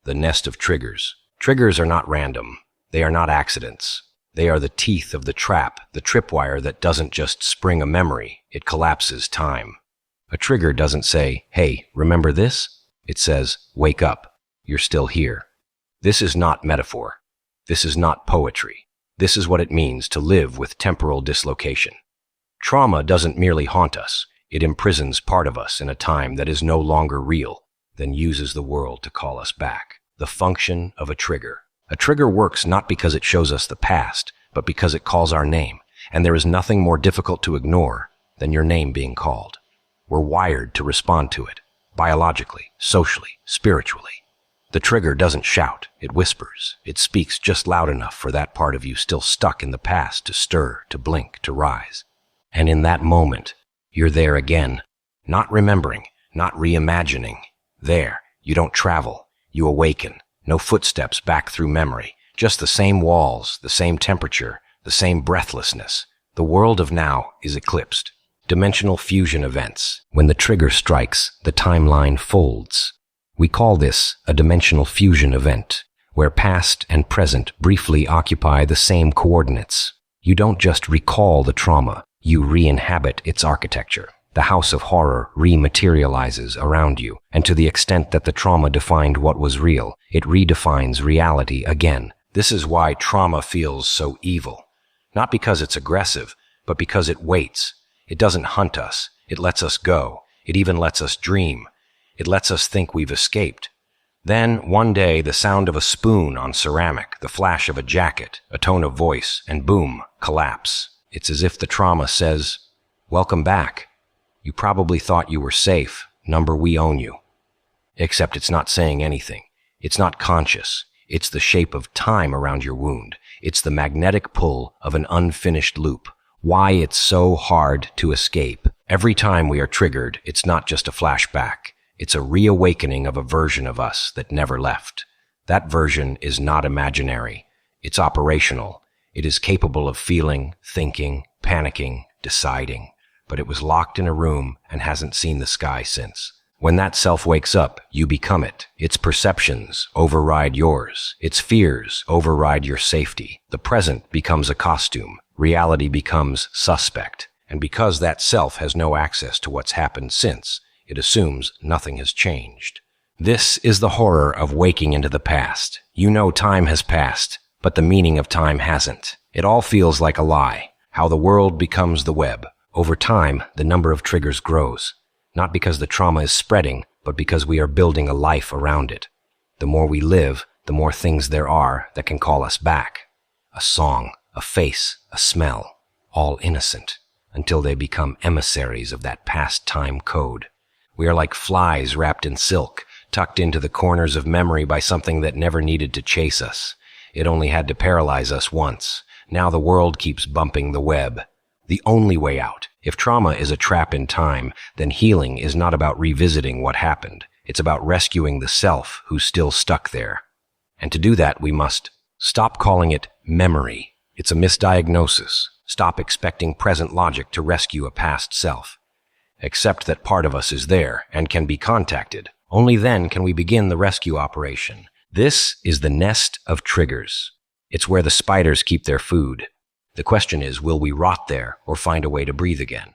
the nest of triggers. Triggers are not random. They are not accidents. They are the teeth of the trap, the tripwire that doesn't just spring a memory, it collapses time. A trigger doesn't say, "Hey, remember this?" It says, "Wake up. You're still here." This is not metaphor. This is not poetry. This is what it means to live with temporal dislocation. Trauma doesn't merely haunt us. It imprisons part of us in a time that is no longer real, then uses the world to call us back. The function of a trigger. A trigger works not because it shows us the past, but because it calls our name, and there is nothing more difficult to ignore than your name being called. We're wired to respond to it, biologically, socially, spiritually. The trigger doesn't shout, it whispers. It speaks just loud enough for that part of you still stuck in the past to stir, to blink, to rise. And in that moment, you're there again, not remembering, not reimagining. There, you don't travel, you awaken. No footsteps back through memory, just the same walls, the same temperature, the same breathlessness. The world of now is eclipsed. Dimensional fusion events. When the trigger strikes, the timeline folds. We call this a dimensional fusion event, where past and present briefly occupy the same coordinates. You don't just recall the trauma, you re-inhabit its architecture. The house of horror rematerializes around you, and to the extent that the trauma defined what was real, it redefines reality again. This is why trauma feels so evil. Not because it's aggressive, but because it waits. It doesn't hunt us. It lets us go. It even lets us dream. It lets us think we've escaped. Then, one day, the sound of a spoon on ceramic, the flash of a jacket, a tone of voice, and boom, collapse. It's as if the trauma says, "Welcome back. You probably thought you were safe. Number, we own you." Except it's not saying anything. It's not conscious. It's the shape of time around your wound. It's the magnetic pull of an unfinished loop. Why it's so hard to escape. Every time we are triggered, it's not just a flashback. It's a reawakening of a version of us that never left. That version is not imaginary. It's operational. It is capable of feeling, thinking, panicking, deciding. But it was locked in a room and hasn't seen the sky since. When that self wakes up, you become it. Its perceptions override yours. Its fears override your safety. The present becomes a costume. Reality becomes suspect. And because that self has no access to what's happened since, it assumes nothing has changed. This is the horror of waking into the past. You know time has passed, but the meaning of time hasn't. It all feels like a lie. How the world becomes the web. Over time, the number of triggers grows. Not because the trauma is spreading, but because we are building a life around it. The more we live, the more things there are that can call us back. A song, a face, a smell, all innocent, until they become emissaries of that past time code. We are like flies wrapped in silk, tucked into the corners of memory by something that never needed to chase us. It only had to paralyze us once. Now the world keeps bumping the web. The only way out. If trauma is a trap in time, then healing is not about revisiting what happened. It's about rescuing the self who's still stuck there. And to do that, we must stop calling it memory. It's a misdiagnosis. Stop expecting present logic to rescue a past self. Accept that part of us is there and can be contacted. Only then can we begin the rescue operation. This is the nest of triggers. It's where the spiders keep their food. The question is, will we rot there or find a way to breathe again?